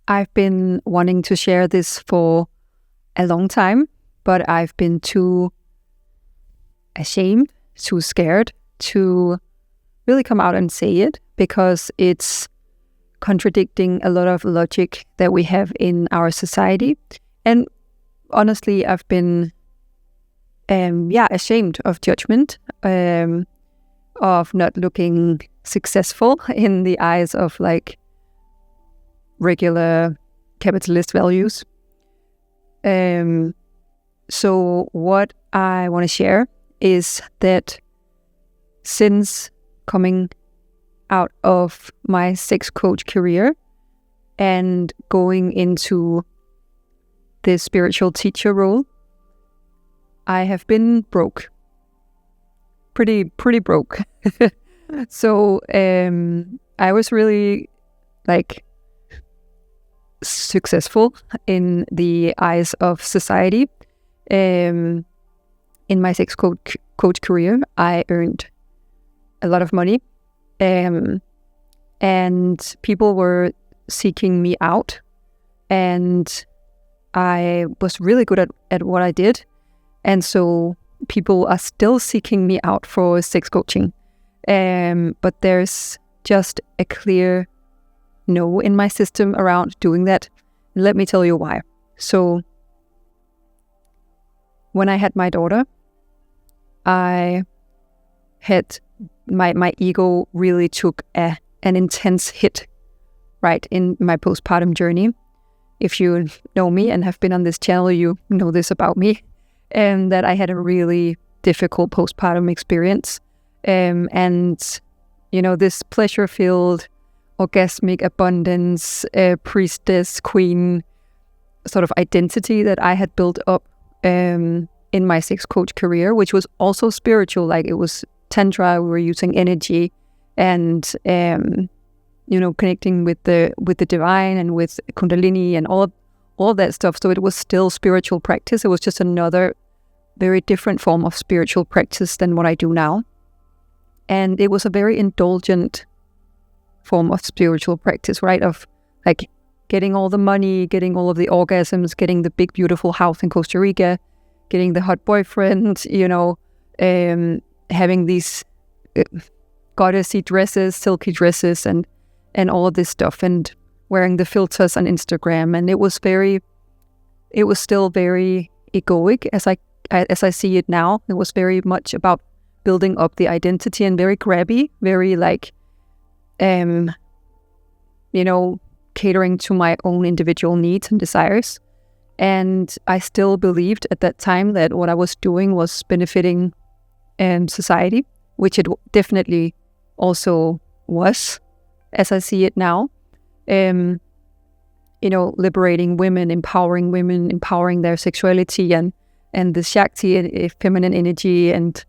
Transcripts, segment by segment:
I've been wanting to share this for a long time, but I've been too ashamed, too scared to really come out and say it because it's contradicting a lot of logic that we have in our society. And honestly, I've been ashamed of judgment, of not looking successful in the eyes of like regular capitalist values. So what I want to share is that since coming out of my sex coach career and going into the spiritual teacher role, I have been broke. Pretty broke. So I was really like successful in the eyes of society. In my sex coach career, I earned a lot of money, and people were seeking me out, and I was really good at what I did, and so people are still seeking me out for sex coaching, but there's just a clear no in my system around doing that. Let me tell you why. So when I had my daughter, I had my ego really took an intense hit right in my postpartum journey. If you know me and have been on this channel, you know this about me, and that I had a really difficult postpartum experience. And you know, this pleasure-filled, orgasmic abundance, priestess, queen sort of identity that I had built up in my sex coach career, which was also spiritual. Like it was tantra, we were using energy and connecting with the divine and with kundalini and all of that stuff. So it was still spiritual practice. It was just another very different form of spiritual practice than what I do now. And it was a very indulgent form of spiritual practice, right? Of like getting all the money, getting all of the orgasms, getting the big, beautiful house in Costa Rica, getting the hot boyfriend, having these goddessy dresses, silky dresses, and all of this stuff, and wearing the filters on Instagram. And it was still very egoic as I see it now. It was very much about building up the identity and very grabby, very like, catering to my own individual needs and desires. And I still believed at that time that what I was doing was benefiting society, which it definitely also was, as I see it now. Liberating women, empowering their sexuality and the Shakti and feminine energy and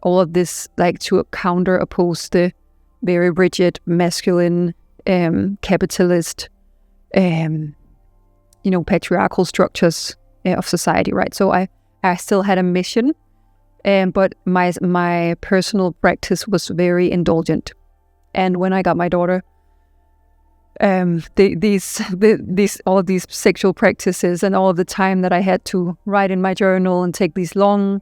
all of this, like to oppose the very rigid, masculine, capitalist, patriarchal structures of society, right? So I still had a mission, but my personal practice was very indulgent. And when I got my daughter, all of these sexual practices and all of the time that I had to write in my journal and take these long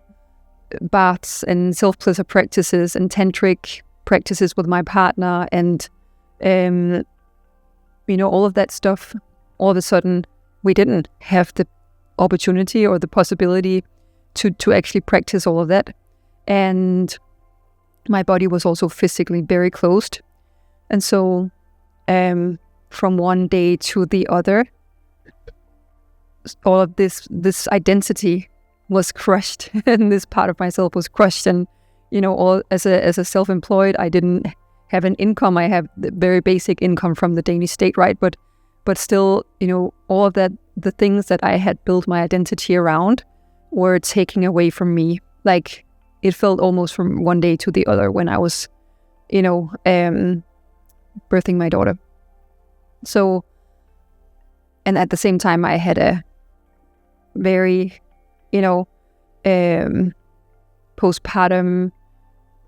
baths and self-pleasure practices and tantric practices with my partner and all of that stuff, all of a sudden we didn't have the opportunity or the possibility to actually practice all of that. And my body was also physically very closed. And so from one day to the other, all of this identity was crushed and this part of myself was crushed. And all as a self-employed, I didn't have an income. I have the very basic income from the Danish state, right? But still, all of that, the things that I had built my identity around were taking away from me. Like it felt almost from one day to the other when I was, birthing my daughter. So, and at the same time, I had a very, postpartum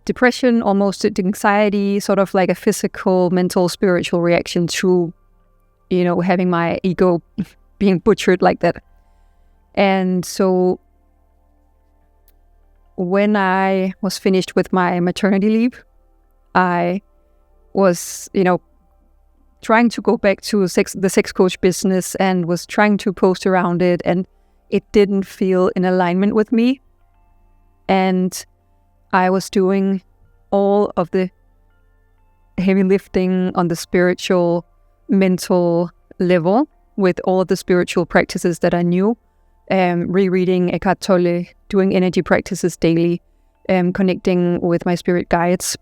depression, almost anxiety, sort of like a physical, mental, spiritual reaction to having my ego being butchered like that. And so when I was finished with my maternity leave, I was, trying to go back to the sex coach business and was trying to post around it, and it didn't feel in alignment with me. And I was doing all of the heavy lifting on the spiritual, mental level with all of the spiritual practices that I knew, rereading Eckhart Tolle, doing energy practices daily, connecting with my spirit guides.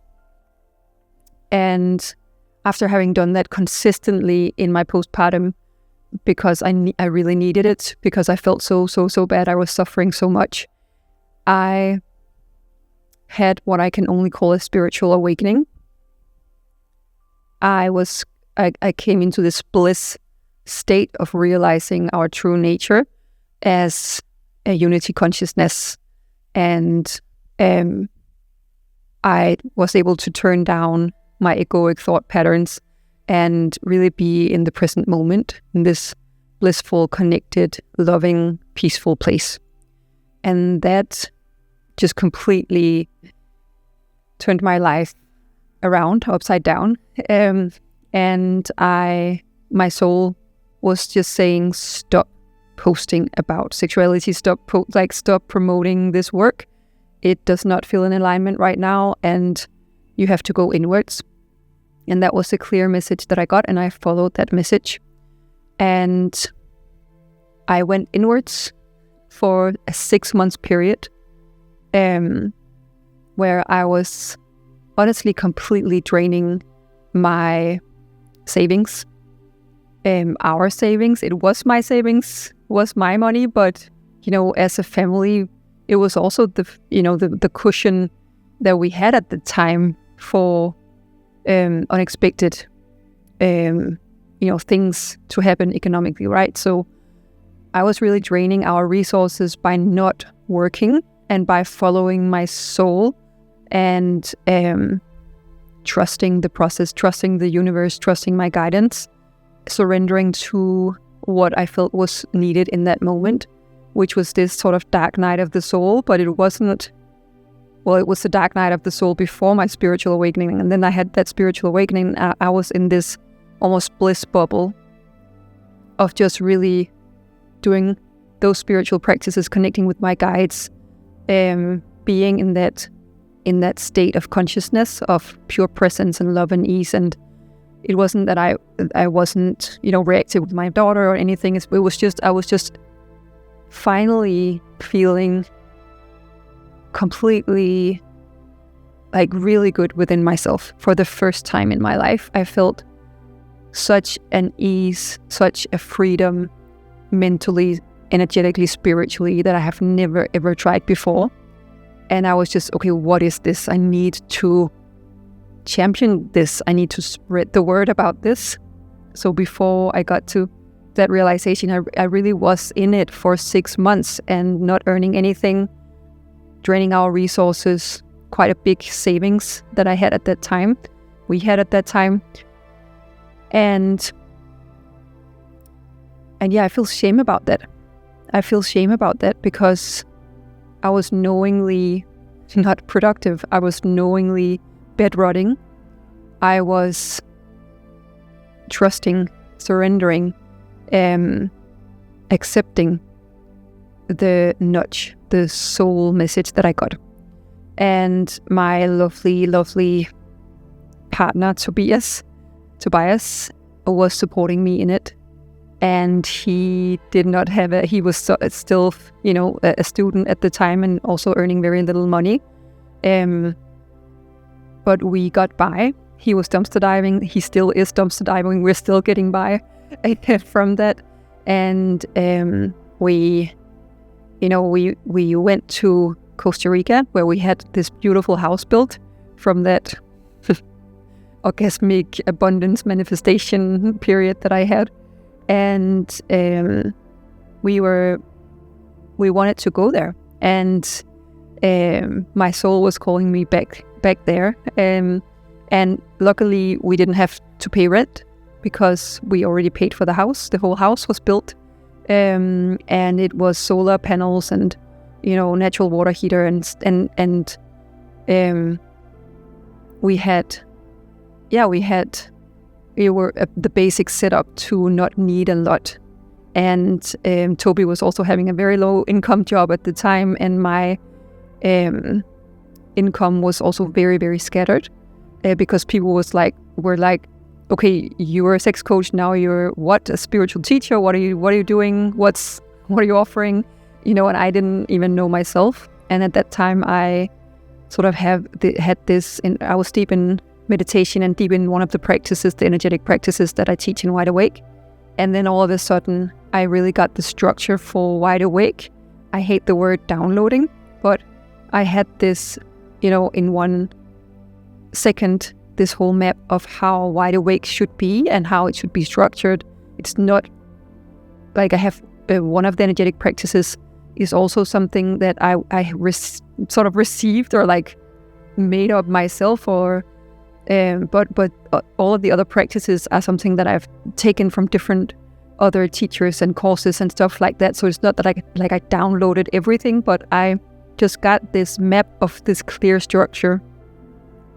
And after having done that consistently in my postpartum, because I really needed it, because I felt so bad, I was suffering so much, I had what I can only call a spiritual awakening. I came into this bliss state of realizing our true nature as a unity consciousness, and I was able to turn down my egoic thought patterns and really be in the present moment, in this blissful, connected, loving, peaceful place. And that just completely turned my life around, upside down. And my soul was just saying, stop posting about sexuality, stop promoting this work. It does not feel in alignment right now, and you have to go inwards. And that was a clear message that I got, and I followed that message. And I went inwards for a 6-month period, where I was honestly completely draining my savings, our savings. It was my savings, was my money, but as a family, it was also the cushion that we had at the time for unexpected things to happen economically, right? So I was really draining our resources by not working and by following my soul and trusting the process, trusting the universe, trusting my guidance, surrendering to what I felt was needed in that moment, which was this sort of dark night of the soul. But it wasn't, it was the dark night of the soul before my spiritual awakening. And then I had that spiritual awakening. I was in this almost bliss bubble of just really doing those spiritual practices, connecting with my guides, being in that state of consciousness of pure presence and love and ease. And it wasn't that I wasn't reactive with my daughter or anything. It was just I was just finally feeling completely really good within myself. For the first time in my life, I felt such an ease, such a freedom, mentally, energetically, spiritually, that I have never ever tried before. And I was just, okay, what is this? I need to champion this. I need to spread the word about this. So before I got to that realization, I really was in it for 6 months and not earning anything, draining our resources, quite a big savings that I had at that time. We had at that time. And yeah, I feel shame about that. I feel shame about that because I was knowingly not productive. I was knowingly bedrotting. I was trusting, surrendering, accepting the nudge, the soul message that I got. And my lovely, lovely partner, Tobias, was supporting me in it. And he did not have he was still, a student at the time and also earning very little money. But we got by. He was dumpster diving. He still is dumpster diving. We're still getting by from that. And we went to Costa Rica, where we had this beautiful house built from that orgasmic abundance manifestation period that I had. And we wanted to go there, and my soul was calling me back there. And luckily, we didn't have to pay rent because we already paid for the house. The whole house was built, and it was solar panels and natural water heater and we were the basic setup to not need a lot. And Toby was also having a very low income job at the time, and my income was also very, very scattered because people were like, okay, you're a sex coach, now you're what, a spiritual teacher? What are you doing? What are you offering? And I didn't even know myself. And at that time, I sort of had this, and I was deep in meditation and deep in one of the practices, the energetic practices that I teach in Wide Awake. And then all of a sudden, I really got the structure for Wide Awake. I hate the word downloading, but I had this, in 1 second, this whole map of how Wide Awake should be and how it should be structured. It's not like I have one of the energetic practices is also something that I sort of received or like made up myself, or but all of the other practices are something that I've taken from different other teachers and courses and stuff like that. So it's not that I downloaded everything, but I just got this map of this clear structure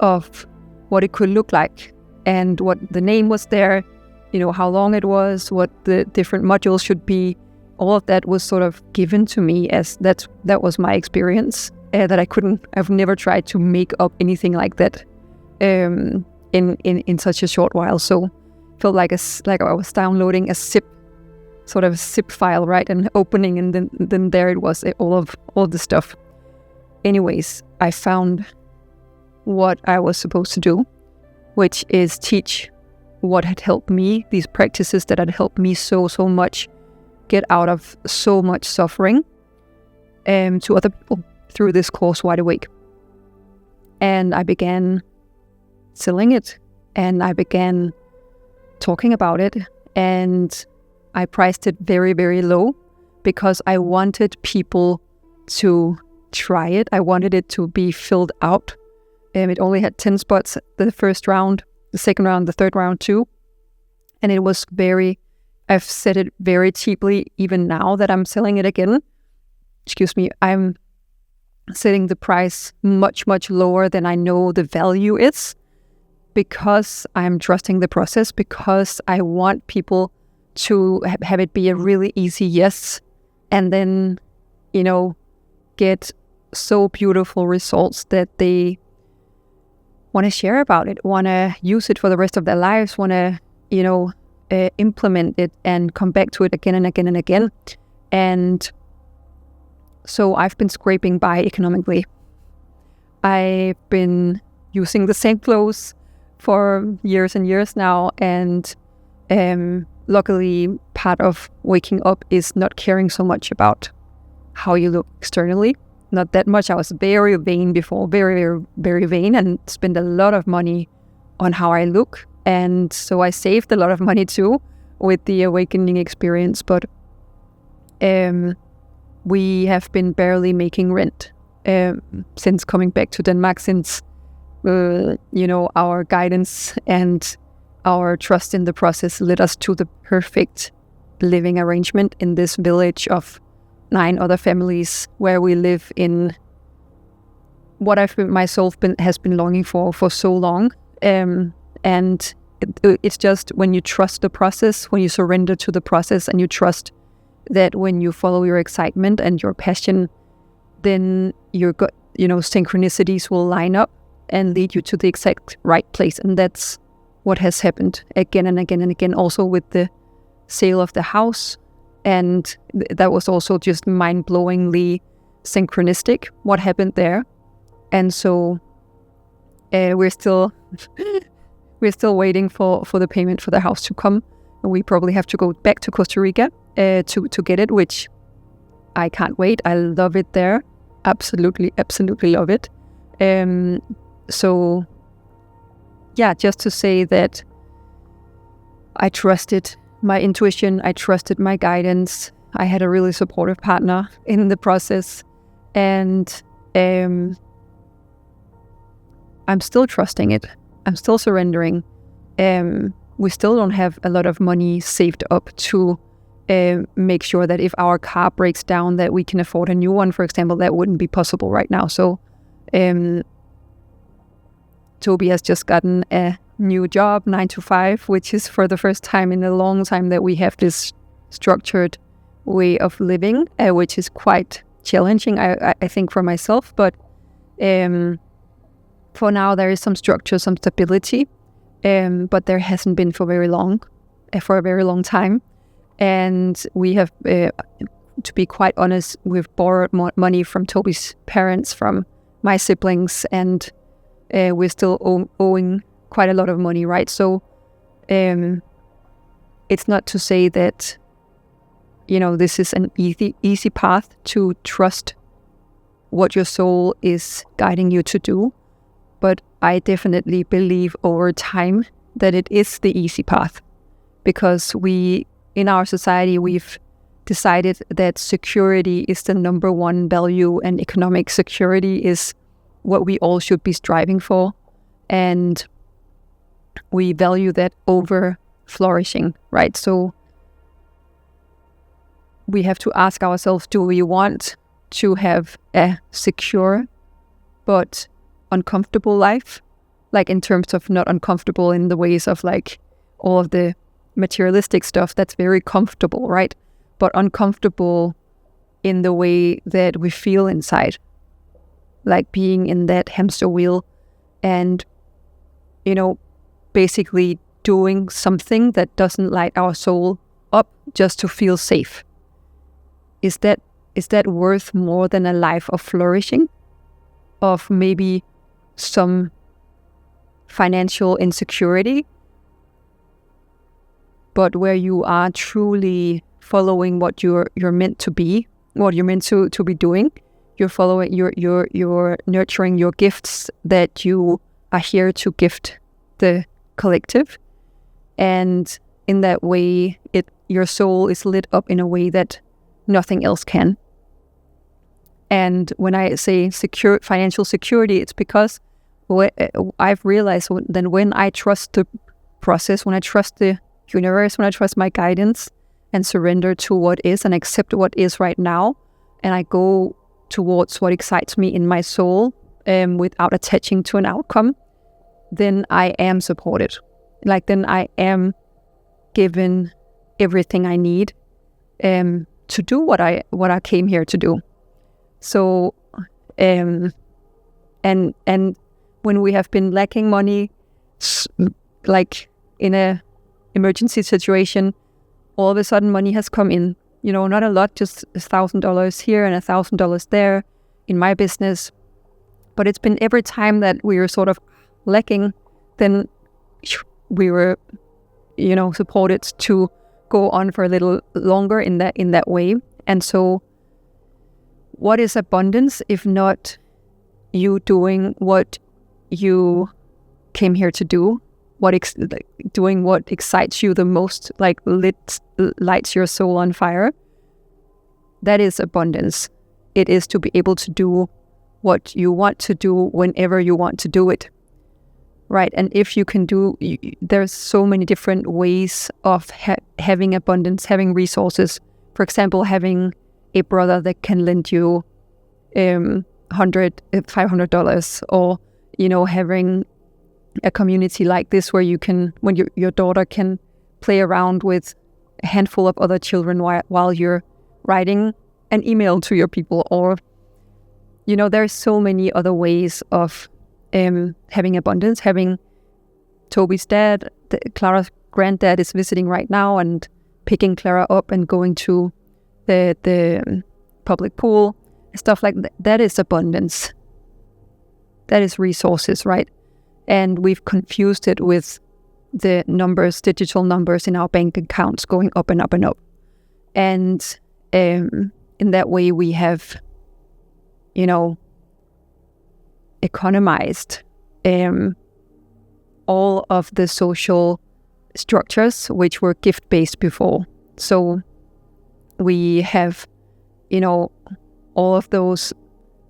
of what it could look like and what the name was there, how long it was, what the different modules should be. All of that was sort of given to me as that was my experience, that I've never tried to make up anything like that in such a short while. So felt like I was downloading a zip file, right, and opening, and then there it was, all the stuff. Anyways, I found what I was supposed to do, which is teach what had helped me, these practices that had helped me so much get out of so much suffering, to other people through this course, Wide Awake. And I began selling it, and I began talking about it, and I priced it very, very low because I wanted people to try it. I wanted it to be filled out. It only had 10 spots the first round, the second round, the third round too. And it was I've said it very cheaply, even now that I'm selling it again. I'm setting the price much, much lower than I know the value is, because I'm trusting the process, because I want people to have it be a really easy yes, and then, get so beautiful results that they want to share about it, want to use it for the rest of their lives, want to, implement it and come back to it again and again and again. And so I've been scraping by economically. I've been using the same clothes for years and years now, and luckily part of waking up is not caring so much about how you look externally. Not that much. I was very vain before, very, very, very vain, and spent a lot of money on how I look. And so I saved a lot of money too with the awakening experience. But we have been barely making rent since coming back to Denmark, since our guidance and our trust in the process led us to the perfect living arrangement in this village of 9 other families, where we live in what I've been myself has been longing for so long. And it's just when you trust the process, when you surrender to the process, and you trust that when you follow your excitement and your passion, then synchronicities will line up and lead you to the exact right place. And that's what has happened again and again and again, also with the sale of the house. And that was also just mind-blowingly synchronistic, what happened there. And so we're still waiting for the payment for the house to come. And we probably have to go back to Costa Rica to get it, which I can't wait. I love it there. Absolutely, absolutely love it. So yeah, just to say that I trusted my intuition, I trusted my guidance. I had a really supportive partner in the process, and I'm still trusting it. I'm still surrendering. we still don't have a lot of money saved up to make sure that if our car breaks down, that we can afford a new one, for example. That wouldn't be possible right now. So Toby has just gotten a new job, 9 to 5, which is for the first time in a long time that we have this structured way of living, which is quite challenging, I think, for myself. But for now, there is some structure, some stability, but there hasn't been for a very long time. And we have, to be quite honest, we've borrowed money from Toby's parents, from my siblings, and we're still owing quite a lot of money, right? So it's not to say that, this is an easy path to trust what your soul is guiding you to do. But I definitely believe over time that it is the easy path, because in our society, we've decided that security is the number one value, and economic security is what we all should be striving for. And we value that over flourishing, right? So we have to ask ourselves, do we want to have a secure but uncomfortable life? Like, in terms of not uncomfortable in the ways of like all of the materialistic stuff that's very comfortable, right? But uncomfortable in the way that we feel inside, like being in that hamster wheel and, basically doing something that doesn't light our soul up just to feel safe. Is that worth more than a life of flourishing, of maybe some financial insecurity, but where you are truly following what you're meant to be, what you're meant to be doing? You're following, you're nurturing your gifts that you are here to gift the collective, and in that way, your soul is lit up in a way that nothing else can. And when I say financial security, it's because I've realized that when I trust the process, when I trust the universe, when I trust my guidance and surrender to what is and accept what is right now, and I go towards what excites me in my soul without attaching to an outcome, then I am supported. Like, then I am given everything I need to do what I came here to do. So, and when we have been lacking money, like in a emergency situation, all of a sudden money has come in. Not a lot, just $1,000 here and $1,000 there in my business. But it's been every time that we were sort of lacking, then we were, supported to go on for a little longer in that way. And so, what is abundance if not you doing what you came here to do? Doing what excites you the most, like lights your soul on fire? That is abundance. It is to be able to do what you want to do whenever you want to do it, right? And if you can there's so many different ways of having abundance, having resources. For example, having a brother that can lend you $500, or having a community like this where you can, when your daughter can play around with a handful of other children while you're writing an email to your people, or there's so many other ways of having abundance. Having Toby's dad, Clara's granddad, is visiting right now and picking Clara up and going to the public pool, stuff like that. That is abundance. That is resources, right? And we've confused it with the numbers, digital numbers in our bank accounts going up and up and up. And in that way, we have, economized all of the social structures which were gift-based before. So we have, all of those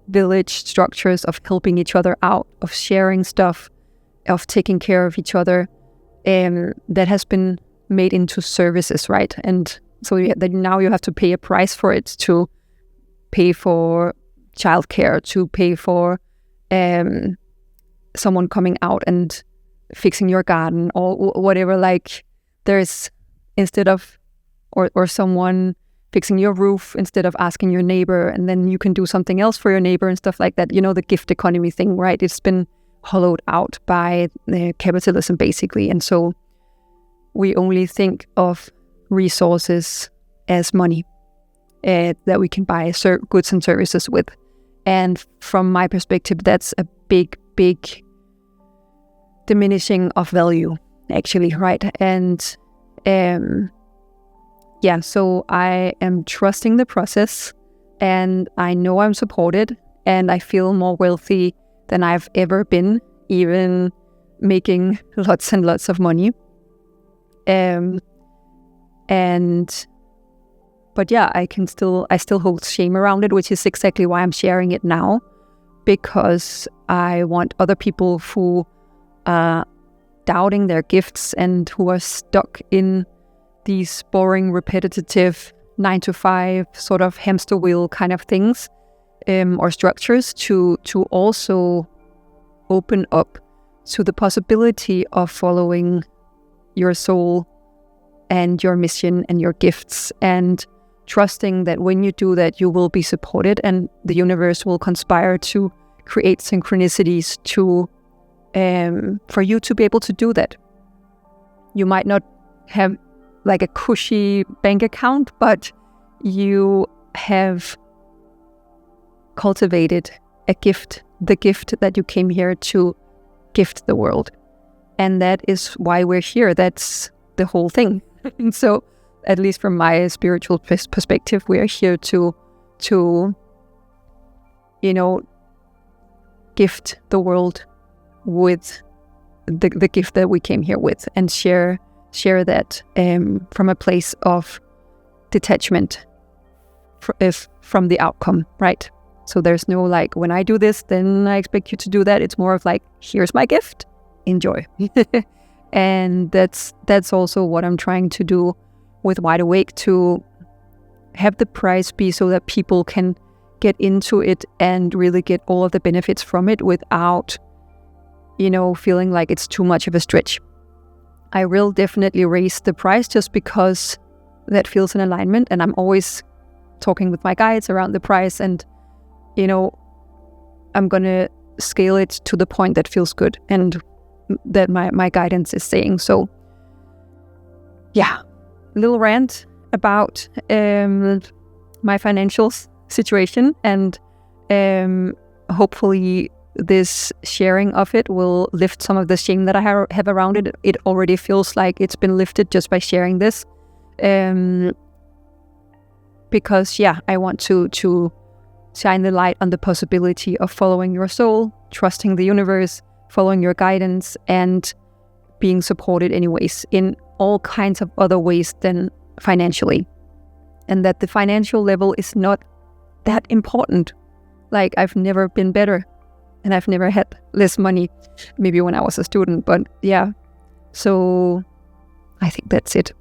village structures of helping each other out, of sharing stuff, of taking care of each other, that has been made into services, right? And so now you have to pay a price for it, to pay for childcare, to pay for someone coming out and fixing your garden or whatever. Like there's, instead of, or someone fixing your roof instead of asking your neighbor, and then you can do something else for your neighbor and stuff like that. You know, the gift economy thing, right? It's been hollowed out by capitalism, basically. And so we only think of resources as money that we can buy goods and services with. And from my perspective, that's a big diminishing of value, actually, right? And so I am trusting the process, and I know I'm supported, and I feel more wealthy than I've ever been, even making lots and lots of money. But yeah, I still hold shame around it, which is exactly why I'm sharing it now, because I want other people who are doubting their gifts and who are stuck in these boring, repetitive 9-to-5 sort of hamster wheel kind of things or structures to also open up to the possibility of following your soul and your mission and your gifts, and trusting that when you do that, you will be supported and the universe will conspire to create synchronicities for you to be able to do that. You might not have like a cushy bank account, but you have cultivated a gift, the gift that you came here to gift the world. And that is why we're here. That's the whole thing. And so, at least from my spiritual perspective, we are here to gift the world with the gift that we came here with, and share that from a place of detachment from the outcome, right? So there's no like, when I do this, then I expect you to do that. It's more of like, here's my gift, enjoy. And that's also what I'm trying to do with Wide Awake, to have the price be so that people can get into it and really get all of the benefits from it without, feeling like it's too much of a stretch. I will definitely raise the price just because that feels in alignment, and I'm always talking with my guides around the price, and I'm gonna scale it to the point that feels good and that my guidance is saying. So yeah, a little rant about my financial situation, and hopefully this sharing of it will lift some of the shame that I have around it. It already feels like it's been lifted just by sharing this, because I want to shine the light on the possibility of following your soul, trusting the universe, following your guidance, and being supported anyways in all kinds of other ways than financially. And that the financial level is not that important. Like, I've never been better, and I've never had less money, maybe when I was a student, but yeah. So I think that's it.